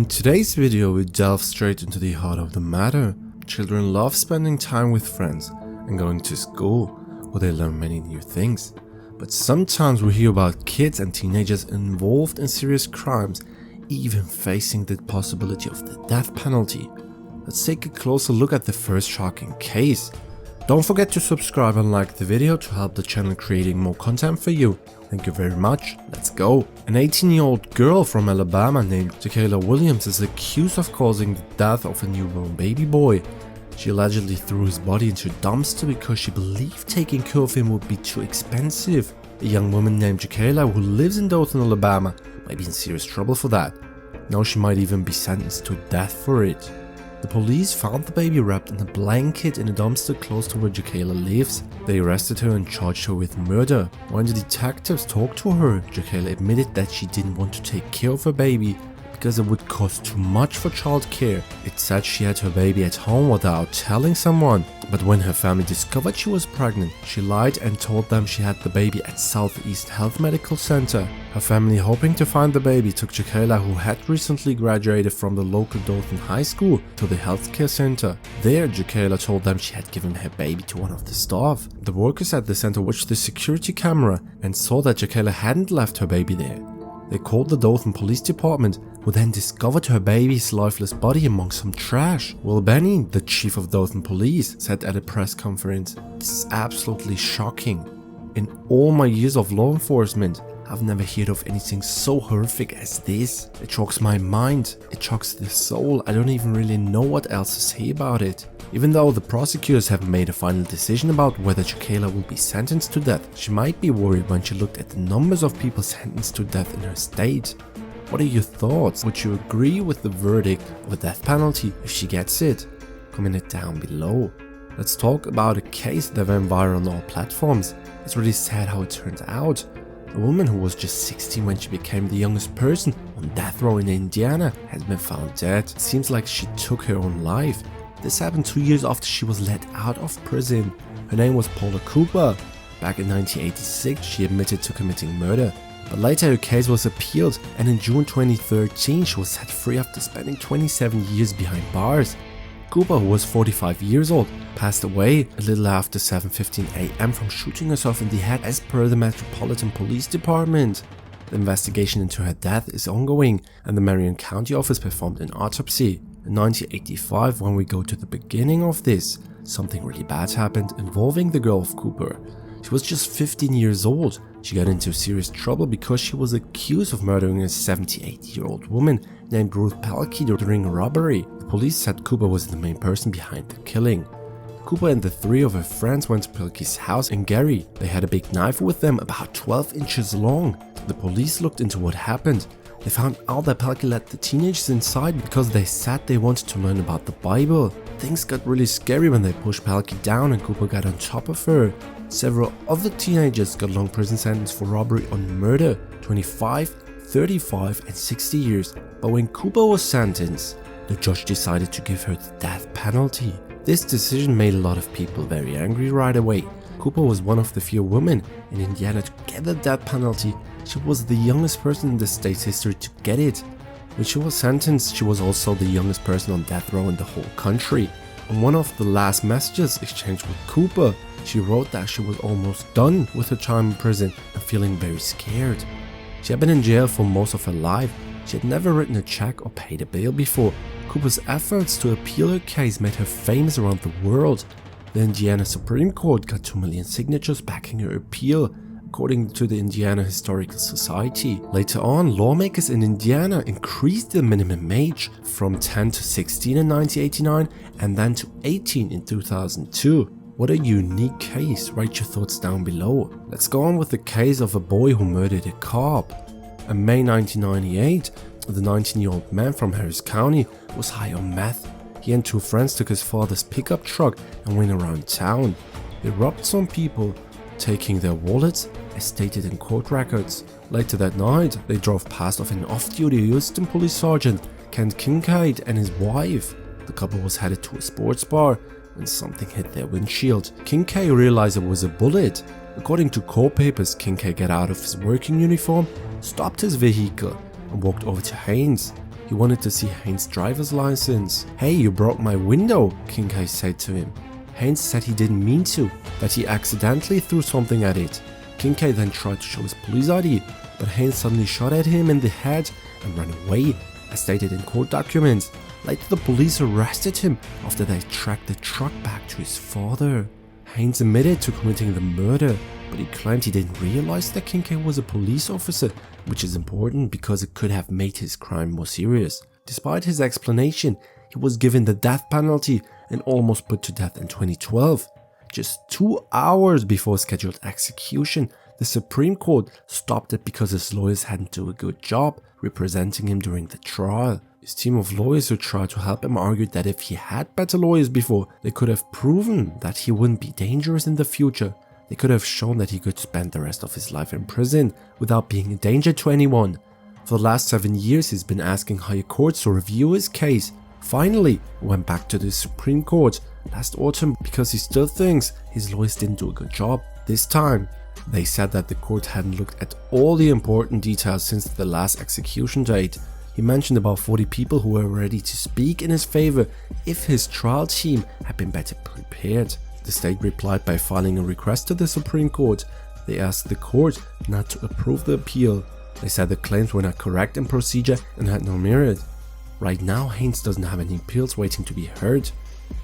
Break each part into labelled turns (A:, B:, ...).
A: In today's video, we delve straight into the heart of the matter. Children love spending time with friends and going to school, where they learn many new things. But sometimes we hear about kids and teenagers involved in serious crimes, even facing the possibility of the death penalty. Let's take a closer look at the first shocking case. Don't forget to subscribe and like the video to help the channel creating more content for you. Thank you very much. Let's go. An 18-year-old girl from Alabama named Jacayla Williams is accused of causing the death of a newborn baby boy. She allegedly threw his body into a dumpster because she believed taking care of him would be too expensive. A young woman named Jacayla, who lives in Dothan, Alabama, might be in serious trouble for that. Now she might even be sentenced to death for it. The police found the baby wrapped in a blanket in a dumpster close to where Jacayla lives. They arrested her and charged her with murder. When the detectives talked to her, Jacayla admitted that she didn't want to take care of her baby because it would cost too much for childcare. It said she had her baby at home without telling someone. But when her family discovered she was pregnant, she lied and told them she had the baby at Southeast Health Medical Center. Her family, hoping to find the baby, took Jacayla, who had recently graduated from the local Dothan High School, to the healthcare center. There, Jacayla told them she had given her baby to one of the staff. The workers at the center watched the security camera and saw that Jacayla hadn't left her baby there. They called the Dothan Police Department, who then discovered her baby's lifeless body among some trash. Will Benny, the chief of Dothan Police, said at a press conference, "This is absolutely shocking. In all my years of law enforcement, I've never heard of anything so horrific as this. It shocks my mind, it shocks the soul. I don't even really know what else to say about it." Even though the prosecutors haven't made a final decision about whether Jacayla will be sentenced to death, she might be worried when she looked at the numbers of people sentenced to death in her state. What are your thoughts? Would you agree with the verdict of a death penalty if she gets it? Comment it down below. Let's talk about a case that went viral on all platforms. It's really sad how it turned out. A woman who was just 16 when she became the youngest person on death row in Indiana has been found dead. It seems like she took her own life. This happened 2 years after she was let out of prison. Her name was Paula Cooper. Back in 1986, she admitted to committing murder. But later her case was appealed, and in June 2013 she was set free after spending 27 years behind bars. Cooper, who was 45 years old, passed away a little after 7:15 a.m. from shooting herself in the head, as per the Metropolitan Police Department. The investigation into her death is ongoing, and the Marion County office performed an autopsy. In 1985, when we go to the beginning of this, something really bad happened involving the girl of Cooper. She was just 15 years old. She got into serious trouble because she was accused of murdering a 78-year-old woman named Ruth Pelkey during a robbery. The police said Cooper was the main person behind the killing. Cooper and the three of her friends went to Pelkey's house in Gary. They had a big knife with them, about 12 inches long. The police looked into what happened. They found out that Pelkey let the teenagers inside because they said they wanted to learn about the Bible. Things got really scary when they pushed Pelkey down and Cooper got on top of her. Several other teenagers got long prison sentences for robbery on murder, 25, 35 and 60 years. But when Cooper was sentenced, the judge decided to give her the death penalty. This decision made a lot of people very angry right away. Cooper was one of the few women in Indiana to get the death penalty. She was the youngest person in the state's history to get it. When she was sentenced, she was also the youngest person on death row in the whole country. On one of the last messages exchanged with Cooper, she wrote that she was almost done with her time in prison and feeling very scared. She had been in jail for most of her life. She had never written a check or paid a bill before. Cooper's efforts to appeal her case made her famous around the world. The Indiana Supreme Court got 2 million signatures backing her appeal, according to the Indiana Historical Society. Later on, lawmakers in Indiana increased the minimum age from 10 to 16 in 1989 and then to 18 in 2002. What a unique case. Write your thoughts down below. Let's go on with the case of a boy who murdered a cop. In May 1998, the 19-year-old man from Harris County was high on meth. He and two friends took his father's pickup truck and went around town. They robbed some people, taking their wallets, as stated in court records. Later that night, they drove past of an off-duty Houston police sergeant, Kent Kincaid, and his wife. The couple was headed to a sports bar when something hit their windshield. Kincaid realized it was a bullet. According to court papers, Kincaid got out of his working uniform, stopped his vehicle, and walked over to Haynes. He He wanted to see Haynes' driver's license. "Hey, you broke my window," Kincaid said to him. Haynes said he didn't mean to, that he accidentally threw something at it. Kincaid then tried to show his police ID, but Haynes suddenly shot at him in the head and ran away, as stated in court documents. Later, the police arrested him after they tracked the truck back to his father. Haynes admitted to committing the murder, but he claimed he didn't realize that Kincaid was a police officer, which is important because it could have made his crime more serious. Despite his explanation, he was given the death penalty and almost put to death in 2012. Just 2 hours before scheduled execution, the Supreme Court stopped it because his lawyers hadn't done a good job representing him during the trial. His team of lawyers who tried to help him argued that if he had better lawyers before, they could have proven that he wouldn't be dangerous in the future. They could have shown that he could spend the rest of his life in prison without being a danger to anyone. For the last 7 years, he's been asking higher courts to review his case. Finally, he went back to the Supreme Court last autumn because he still thinks his lawyers didn't do a good job. This time, they said that the court hadn't looked at all the important details since the last execution date. He mentioned about 40 people who were ready to speak in his favor if his trial team had been better prepared. The state replied by filing a request to the Supreme Court. They asked the court not to approve the appeal. They said the claims were not correct in procedure and had no merit. Right now, Haynes doesn't have any appeals waiting to be heard.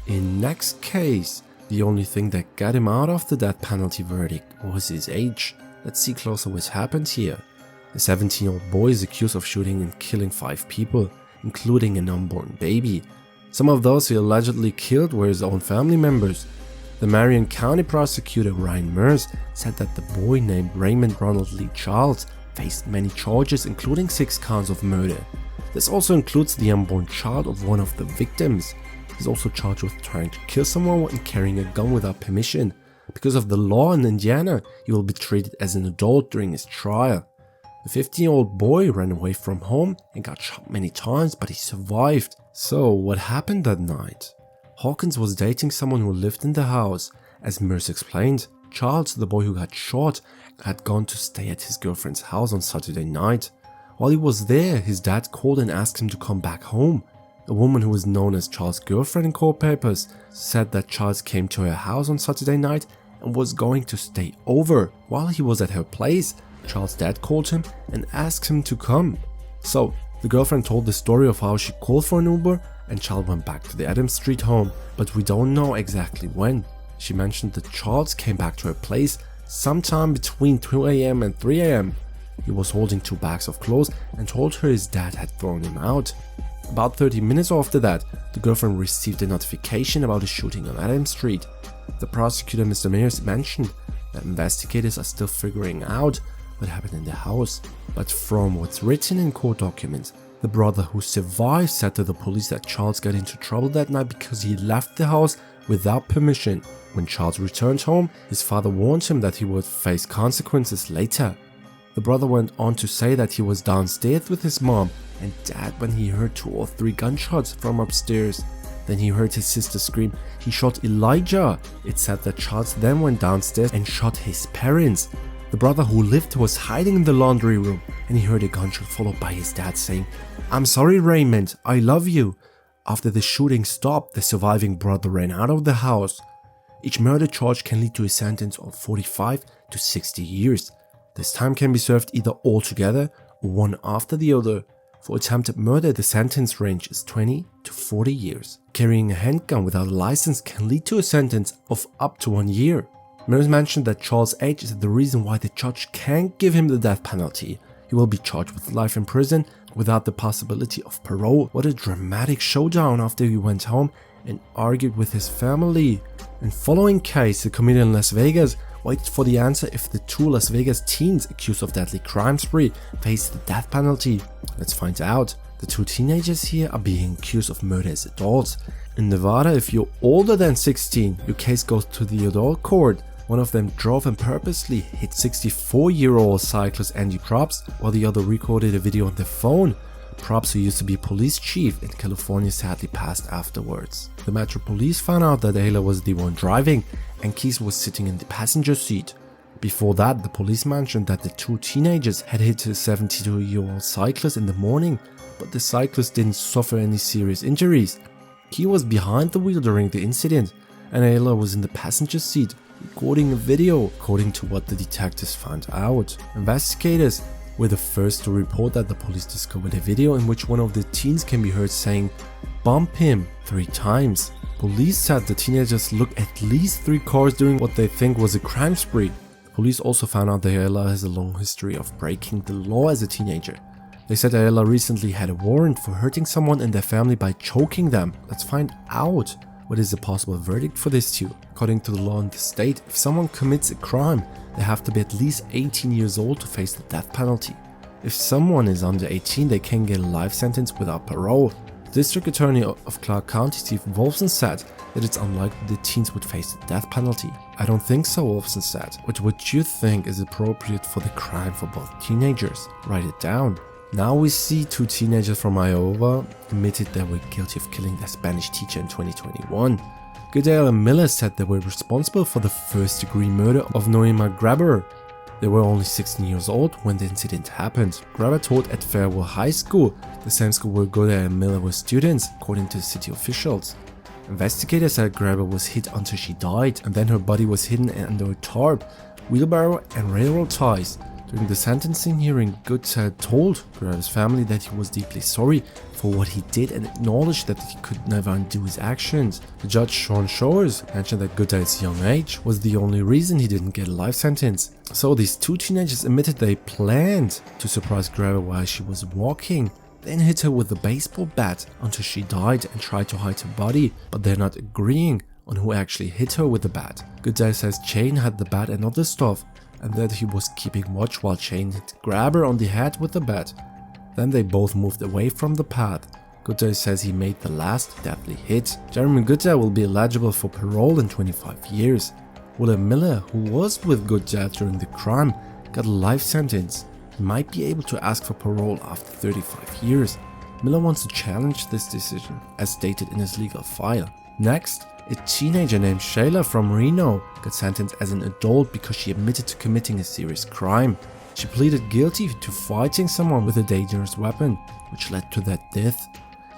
A: In next case, the only thing that got him out of the death penalty verdict was his age. Let's see closer what happened here. A 17-year-old boy is accused of shooting and killing 5 people, including an unborn baby. Some of those he allegedly killed were his own family members. The Marion County prosecutor Ryan Mears said that the boy named Raymond Ronald Lee Charles faced many charges, including 6 counts of murder. This also includes the unborn child of one of the victims. He's also charged with trying to kill someone and carrying a gun without permission. Because of the law in Indiana, he will be treated as an adult during his trial. The 15-year-old boy ran away from home and got shot many times, but he survived. So, what happened that night? Hawkins was dating someone who lived in the house. As Mears explained, Charles, the boy who got shot, had gone to stay at his girlfriend's house on Saturday night. While he was there, his dad called and asked him to come back home. A woman who was known as Charles' girlfriend in court papers said that Charles came to her house on Saturday night and was going to stay over. While he was at her place, Charles' dad called him and asked him to come. So, the girlfriend told the story of how she called for an Uber and Charles went back to the Adams Street home, but we don't know exactly when. She mentioned that Charles came back to her place sometime between 2 a.m. and 3 a.m. He was holding 2 bags of clothes and told her his dad had thrown him out. About 30 minutes after that, the girlfriend received a notification about a shooting on Adams Street. The prosecutor, Mr. Mears, mentioned that investigators are still figuring out what happened in the house. But from what's written in court documents, the brother who survived said to the police that Charles got into trouble that night because he left the house without permission. When Charles returned home, his father warned him that he would face consequences later. The brother went on to say that he was downstairs with his mom and dad when he heard 2 or 3 gunshots from upstairs. Then he heard his sister scream, "He shot Elijah." It said that Charles then went downstairs and shot his parents. The brother who lived was hiding in the laundry room and he heard a gunshot followed by his dad saying, "I'm sorry, Raymond, I love you." After the shooting stopped, the surviving brother ran out of the house. Each murder charge can lead to a sentence of 45 to 60 years. This time can be served either all together or one after the other. For attempted murder, the sentence range is 20 to 40 years. Carrying a handgun without a license can lead to a sentence of up to 1 year. Mears mentioned that Charles' age is the reason why the judge can't give him the death penalty. He will be charged with life in prison without the possibility of parole. What a dramatic showdown after he went home and argued with his family. In following case, the comedian in Las Vegas waited for the answer if the 2 Las Vegas teens accused of deadly crime spree face the death penalty. Let's find out. The 2 teenagers here are being accused of murder as adults. In Nevada, if you're older than 16, your case goes to the adult court. One of them drove and purposely hit 64-year-old cyclist Andy Probst, while the other recorded a video on their phone. Probst, who used to be police chief in California, sadly passed afterwards. The Metro Police found out that Ayla was the one driving and Keith was sitting in the passenger seat. Before that, the police mentioned that the 2 teenagers had hit a 72-year-old cyclist in the morning, but the cyclist didn't suffer any serious injuries. He was behind the wheel during the incident, and Ayla was in the passenger seat, recording a video, according to what the detectives found out. Investigators were the first to report that the police discovered a video in which one of the teens can be heard saying, "Bump him," 3 times. Police said the teenagers looked at least 3 cars during what they think was a crime spree. The police also found out that Ayla has a long history of breaking the law as a teenager. They said Ayla recently had a warrant for hurting someone in their family by choking them. Let's find out what is the possible verdict for this too. According to the law in the state, if someone commits a crime, they have to be at least 18 years old to face the death penalty. If someone is under 18, they can get a life sentence without parole. The district attorney of Clark County, Steve Wolfson, said that it's unlikely the teens would face the death penalty. "I don't think so," Wolfson said. "But what you think is appropriate for the crime for both teenagers? Write it down." Now we see 2 teenagers from Iowa admitted they were guilty of killing their Spanish teacher in 2021. Goodale and Miller said they were responsible for the first-degree murder of Noema Grabber. They were only 16 years old when the incident happened. Grabber taught at Fairwell High School, the same school where Goodale and Miller were students, according to city officials. Investigators said Grabber was hit until she died, and then her body was hidden under a tarp, wheelbarrow, and railroad ties. During the sentencing hearing, Goodale told Grabber's family that he was deeply sorry for what he did and acknowledged that he could never undo his actions. The judge, Sean Shores, mentioned that Goodale's young age was the only reason he didn't get a life sentence. So these 2 teenagers admitted they planned to surprise Grabber while she was walking, then hit her with a baseball bat until she died and tried to hide her body, but they're not agreeing on who actually hit her with the bat. Goodale says Jane had the bat and other stuff, and that he was keeping watch while Jane hit Grabber on the head with the bat. Then they both moved away from the path. Goodale says he made the last deadly hit. Jeremy Goodale will be eligible for parole in 25 years. William Miller, who was with Goodale during the crime, got a life sentence. He might be able to ask for parole after 35 years. Miller wants to challenge this decision, as stated in his legal file. Next, a teenager named Shayla from Reno got sentenced as an adult because she admitted to committing a serious crime. She pleaded guilty to fighting someone with a dangerous weapon, which led to their death.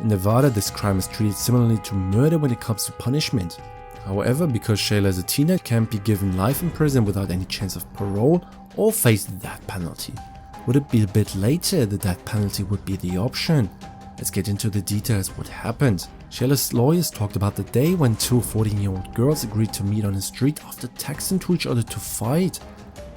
A: In Nevada, this crime is treated similarly to murder when it comes to punishment. However, because Shayla is a teenager, can't be given life in prison without any chance of parole or face the death penalty. Would it be a bit later, the death penalty would be the option. Let's get into the details what happened. Shayla's lawyers talked about the day when 2 14-year-old girls agreed to meet on the street after texting to each other to fight.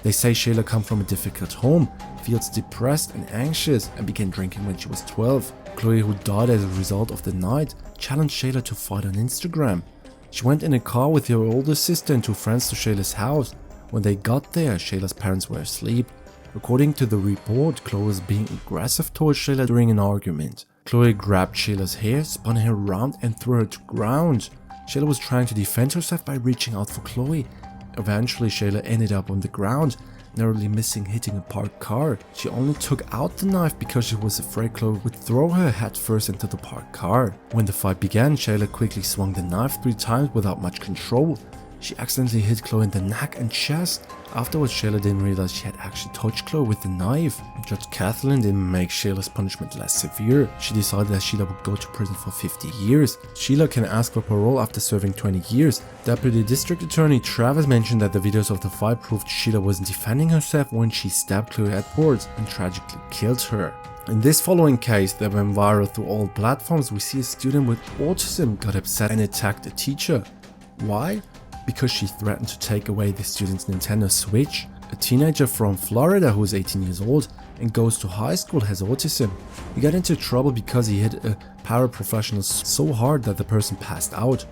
A: They say Shayla comes from a difficult home, feels depressed and anxious, and began drinking when she was 12. Chloe, who died as a result of the night, challenged Shayla to fight on Instagram. She went in a car with her older sister and 2 friends to Shayla's house. When they got there, Shayla's parents were asleep. According to the report, Chloe was being aggressive towards Shayla during an argument. Chloe grabbed Shayla's hair, spun her around and threw her to the ground. Shayla was trying to defend herself by reaching out for Chloe. Eventually, Shayla ended up on the ground, narrowly missing hitting a parked car. She only took out the knife because she was afraid Chloe would throw her head first into the parked car. When the fight began, Shayla quickly swung the knife 3 times without much control. She accidentally hit Chloe in the neck and chest. Afterwards, Shayla didn't realize she had actually touched Chloe with the knife. Judge Kathleen didn't make Shayla's punishment less severe. She decided that Sheila would go to prison for 50 years. Sheila can ask for parole after serving 20 years. Deputy District Attorney Travis mentioned that the videos of the fight proved Sheila wasn't defending herself when she stabbed Chloe Edwards and tragically killed her. In this following case that went viral through all platforms, we see a student with autism got upset and attacked a teacher. Why? Because she threatened to take away the student's Nintendo Switch. A teenager from Florida who is 18 years old and goes to high school has autism. He got into trouble because he hit a paraprofessional so hard that the person passed out.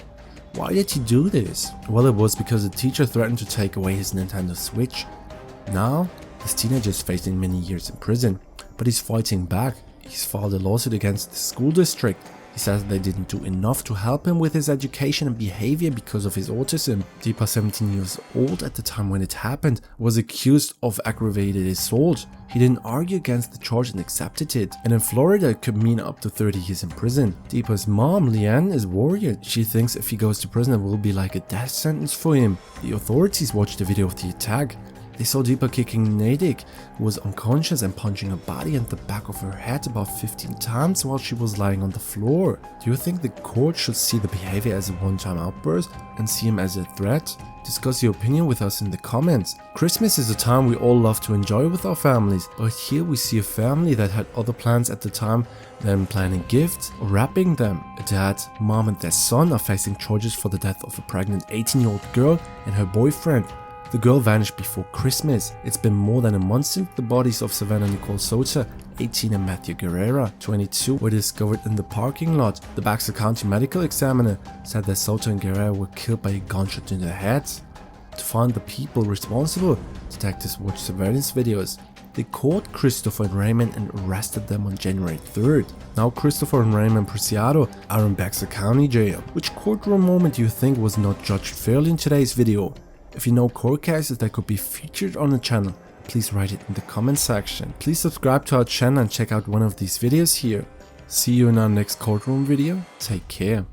A: Why did he do this? Well, it was because the teacher threatened to take away his Nintendo Switch. Now, this teenager is facing many years in prison, but he's fighting back. He's filed a lawsuit against the school district. He says they didn't do enough to help him with his education and behavior because of his autism. Deepa, 17 years old at the time when it happened, was accused of aggravated assault. He didn't argue against the charge and accepted it. And in Florida, it could mean up to 30 years in prison. Deepa's mom, Leanne, is worried. She thinks if he goes to prison, it will be like a death sentence for him. The authorities watched the video of the attack. They saw Deepa kicking Natick, who was unconscious, and punching her body and the back of her head about 15 times while she was lying on the floor. Do you think the court should see the behavior as a one-time outburst and see him as a threat? Discuss your opinion with us in the comments. Christmas is a time we all love to enjoy with our families, but here we see a family that had other plans at the time than planning gifts or wrapping them. A dad, mom and their son are facing charges for the death of a pregnant 18-year-old girl and her boyfriend. The girl vanished before Christmas. It's been more than a month since the bodies of Savannah Nicole Sota, 18, and Matthew Guerrera, 22, were discovered in the parking lot. The Baxter County medical examiner said that Sota and Guerrera were killed by a gunshot in their heads. To find the people responsible, detectives watched surveillance videos. They caught Christopher and Raymond and arrested them on January 3rd. Now Christopher and Raymond Preciado are in Baxter County Jail. Which courtroom moment do you think was not judged fairly in today's video? If you know court cases that could be featured on the channel, please write it in the comment section. Please subscribe to our channel and check out one of these videos here. See you in our next courtroom video. Take care.